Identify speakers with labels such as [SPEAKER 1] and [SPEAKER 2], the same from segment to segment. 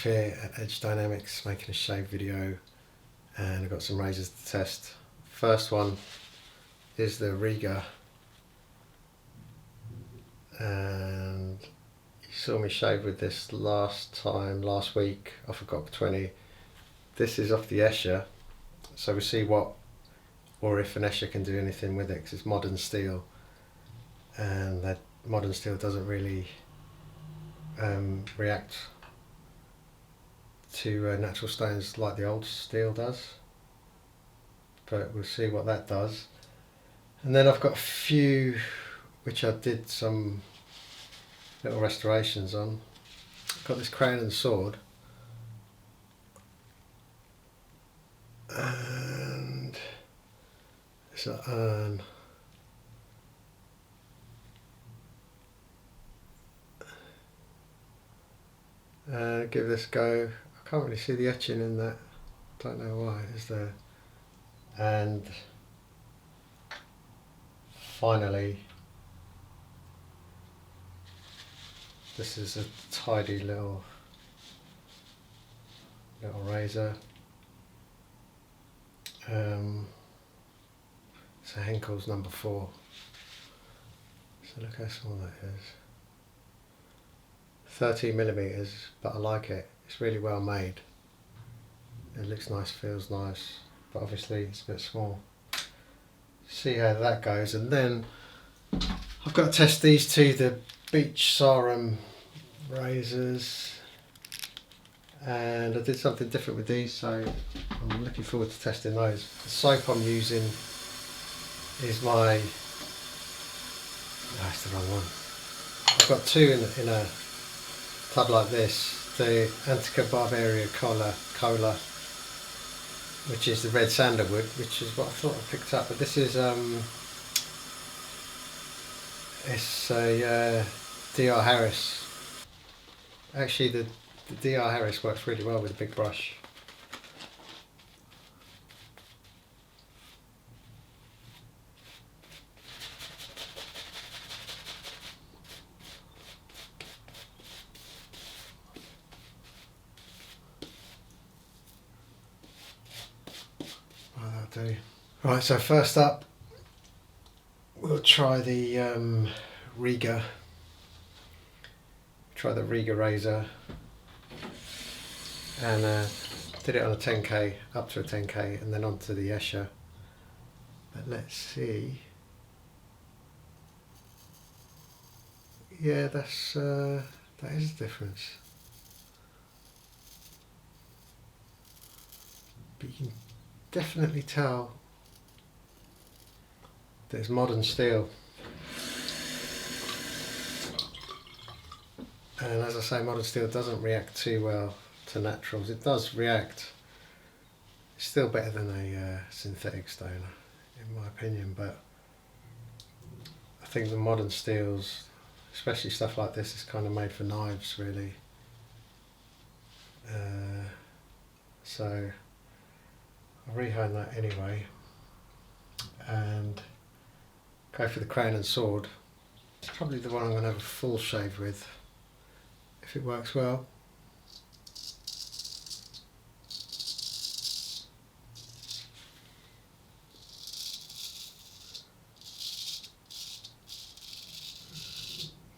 [SPEAKER 1] Here at Edge Dynamics making a shave video, and I've got some razors to test. First one is the Riga, and you saw me shave with this last week off of GOP 20. This is off the Escher, so we'll see what or if an Escher can do anything with it, because it's modern steel, and that modern steel doesn't really react to natural stones like the old steel does, but we'll see what that does. And then I've got a few which I did some little restorations on. I've got this crown and sword, and it's an urn. Give this a go. I can't really see the etching in that, don't know why it is there. And finally, this is a tidy little razor. It's a Henckels No.4. So look how small that is. 13mm, but I like it. It's really well made. It looks nice, feels nice, but obviously it's a bit small. See how that goes, and then I've got to test these two, the Beach Sarum razors, and I did something different with these, so I'm looking forward to testing those. The soap I'm using is my, that's the wrong one. I've got two in a tub like this. The Antica Barbaria Cola, which is the red sandalwood, which is what I thought I picked up, but this is it's a DR Harris. Actually, the DR Harris works really well with a big brush. Right, so first up we'll try the Riga. Try the Riga razor, and did it on a 10k, up to a 10k, and then onto the Escher. But let's see. Yeah, that is a difference. But you can definitely tell that it's modern steel. And as I say, modern steel doesn't react too well to naturals. It does react. It's still better than a synthetic stone, in my opinion, but I think the modern steels, especially stuff like this, is kind of made for knives, really. So I'll rehone that anyway, and go for the crown and sword. It's probably the one I'm going to have a full shave with, if it works well.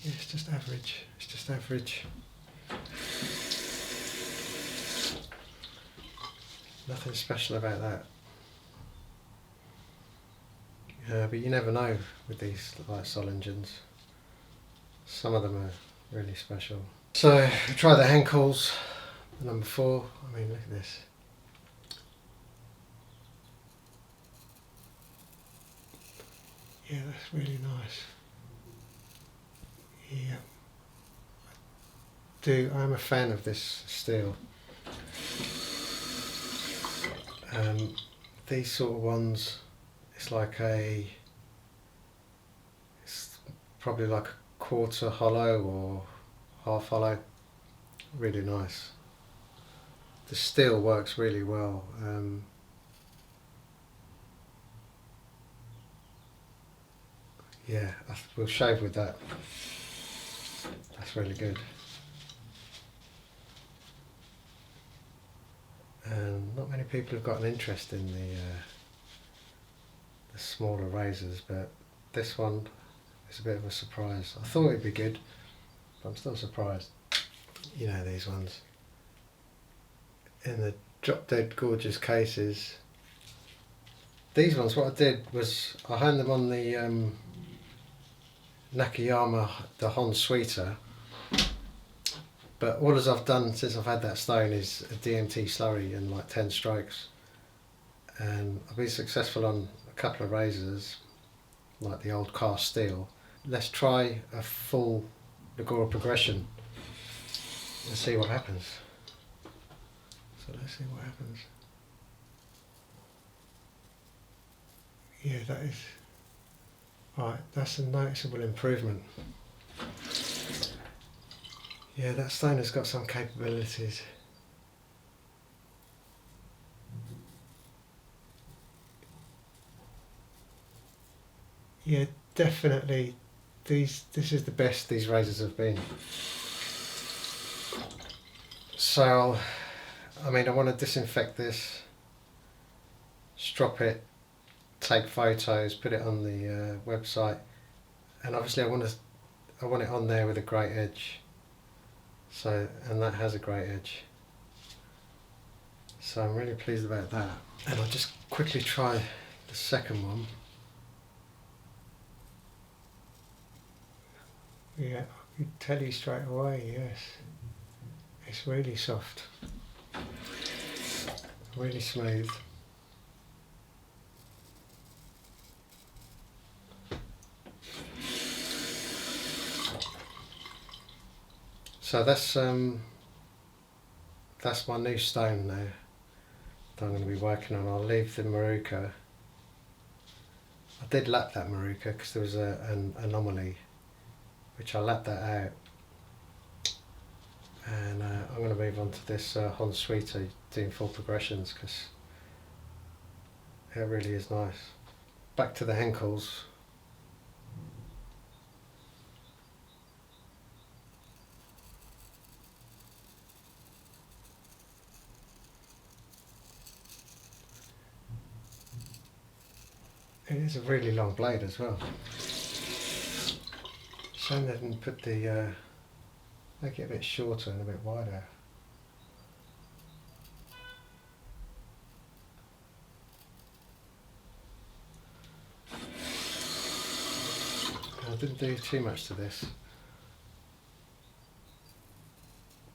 [SPEAKER 1] Yeah, it's just average. It's just average. Nothing special about that. But you never know with these light Solingons. Some of them are really special. So try the Henckels No.4. I mean, look at this. Yeah, that's really nice. Yeah, I'm a fan of this steel. These sort of ones, it's probably like quarter hollow or half hollow. Really nice. The steel works really well. Yeah, we'll shave with that. That's really good. And not many people have got an interest in the smaller razors, but this one is a bit of a surprise. I thought it'd be good, but I'm still surprised. You know, these ones in the drop dead gorgeous cases. These ones, what I did was I hung them on the Nakayama, the Hon Sweeter, but all as I've done since I've had that stone is a DMT slurry and like 10 strokes, and I've been successful on a couple of razors like the old cast steel. Let's try a full Nagora progression and see what happens. So let's see what happens. Yeah, that is right. That's a noticeable improvement. Yeah, that stone has got some capabilities. Yeah, definitely. This is the best these razors have been. So, I mean, I want to disinfect this, strop it, take photos, put it on the website, and obviously I want it on there with a great edge. So, and that has a great edge. So I'm really pleased about that. And I'll just quickly try the second one. Yeah, I could tell you straight away, yes. It's really soft. Really smooth. So that's my new stone now that I'm going to be working on. I'll leave the Maruka. I did lap that Maruka because there was an anomaly, which I lapped that out. And I'm going to move on to this Hon Sweeter doing full progressions because it really is nice. Back to the Henckels. It is a really long blade as well. Shame they didn't put the make it a bit shorter and a bit wider. I didn't do too much to this.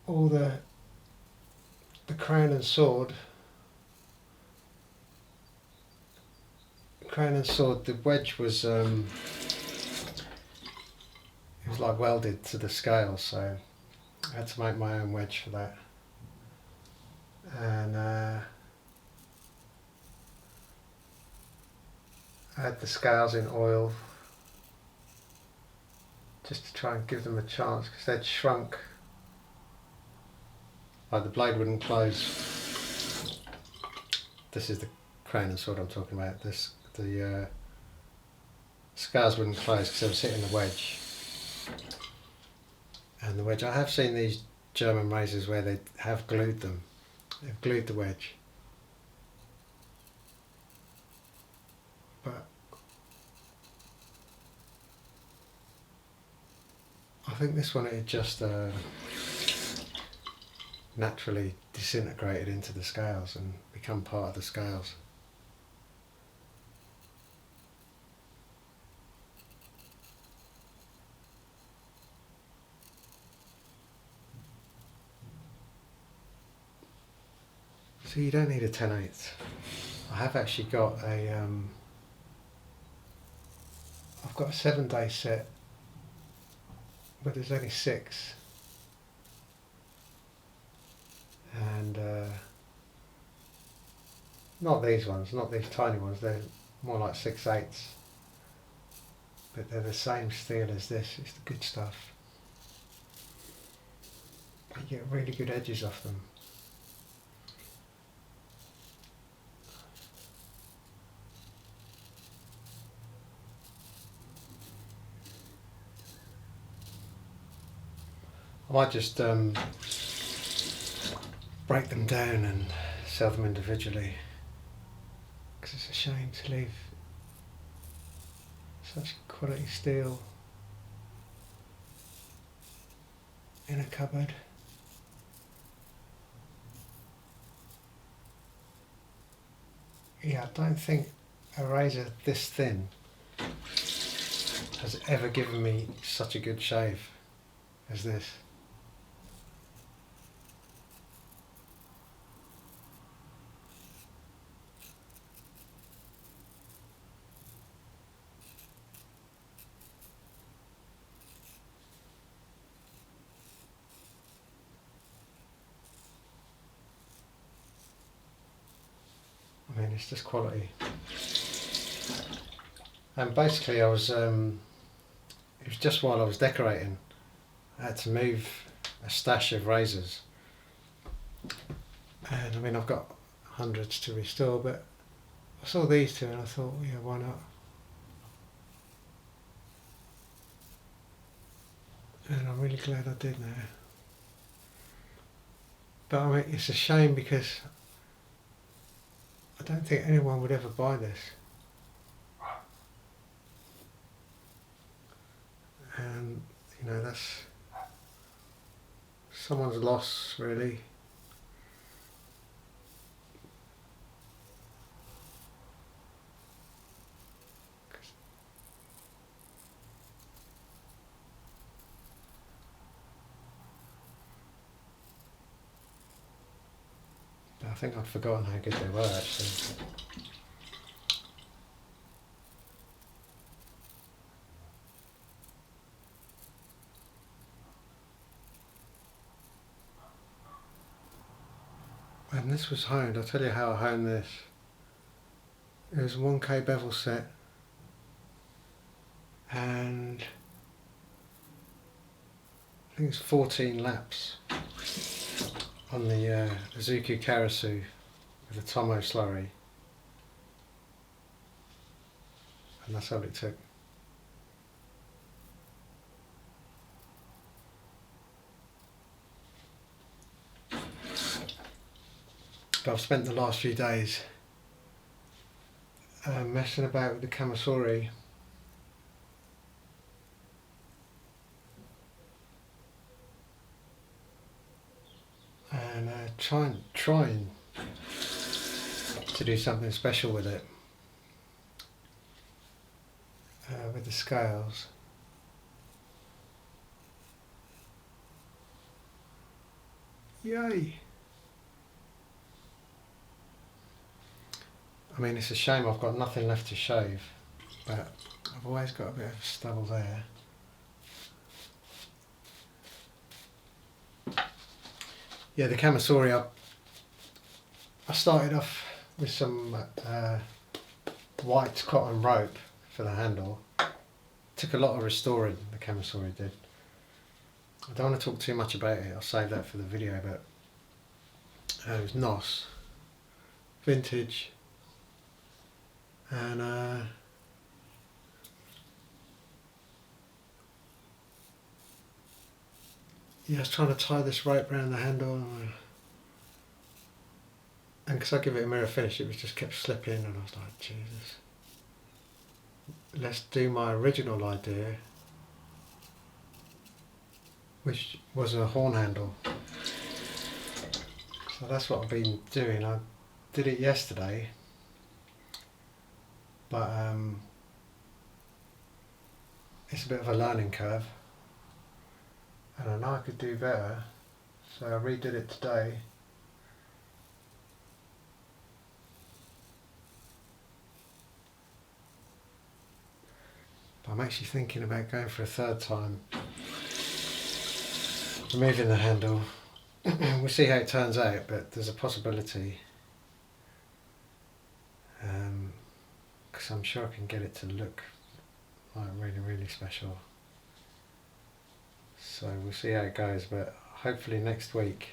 [SPEAKER 1] All the crown and sword. The wedge was it was like welded to the scale, so I had to make my own wedge for that. And I had the scales in oil just to try and give them a chance because they'd shrunk. Like the blade wouldn't close. This is the crown and sword I'm talking about. The scales wouldn't close because they were sitting in the wedge. And the wedge, I have seen these German razors where they have glued them. They've glued the wedge. But I think this one it just naturally disintegrated into the scales and become part of the scales. So you don't need a 10/8. I have actually got I've got a 7-day set, but there's only 6. And not these ones, not these tiny ones, they're more like 6/8. but they're the same steel as this. It's the good stuff. You get really good edges off them. I might just break them down and sell them individually, because it's a shame to leave such quality steel in a cupboard. Yeah, I don't think a razor this thin has ever given me such a good shave as this. I mean, it's just quality. And basically it was just while I was decorating, I had to move a stash of razors. And I mean, I've got hundreds to restore, but I saw these two and I thought, yeah, why not? And I'm really glad I did now. But I mean, it's a shame because I don't think anyone would ever buy this. And, you know, that's someone's loss, really. I think I'd forgotten how good they were, actually. And this was honed. I'll tell you how I honed this. It was a 1K bevel set, and I think it's 14 laps on the Izuku Karasu with the Tomo slurry, and that's all it took. But I've spent the last few days messing about with the Kamasori, and trying to do something special with it, with the scales. Yay! I mean, it's a shame I've got nothing left to shave, but I've always got a bit of stubble there. Yeah, the Kamasori, I started off with some white cotton rope for the handle. Took a lot of restoring, the Kamasori did. I don't want to talk too much about it, I'll save that for the video, but it was NOS, vintage, and yeah, I was trying to tie this rope around the handle, and because I give it a mirror finish, it was just kept slipping, and I was like, Jesus. Let's do my original idea, which was a horn handle. So that's what I've been doing. I did it yesterday, but it's a bit of a learning curve, and I know I could do better, so I redid it today. But I'm actually thinking about going for a third time, removing the handle. We'll see how it turns out, but there's a possibility, because I'm sure I can get it to look like really, really special. So we'll see how it goes, but hopefully next week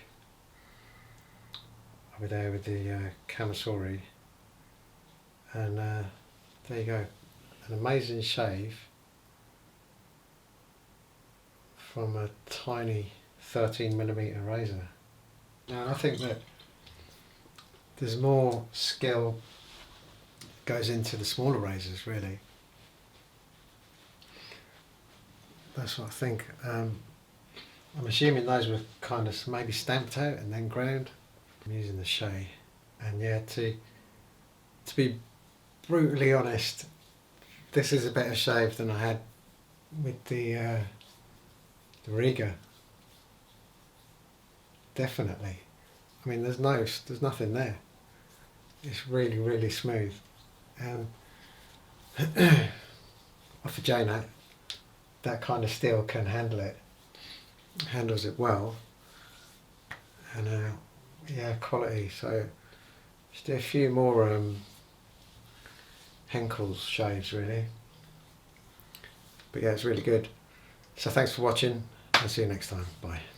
[SPEAKER 1] I'll be there with the Kamasori, and there you go, an amazing shave from a tiny 13mm razor. Now I think that there's more skill goes into the smaller razors, really. That's what I think. I'm assuming those were kind of maybe stamped out and then ground. I'm using the Shay, and yeah, to be brutally honest, this is a better shave than I had with the Riga. Definitely. I mean, there's nothing there. It's really, really smooth. Off a J-Nut, that kind of steel can handle it. Handles it well. And yeah, quality. So just do a few more Henckels shaves, really. But yeah, it's really good. So thanks for watching, and see you next time. Bye.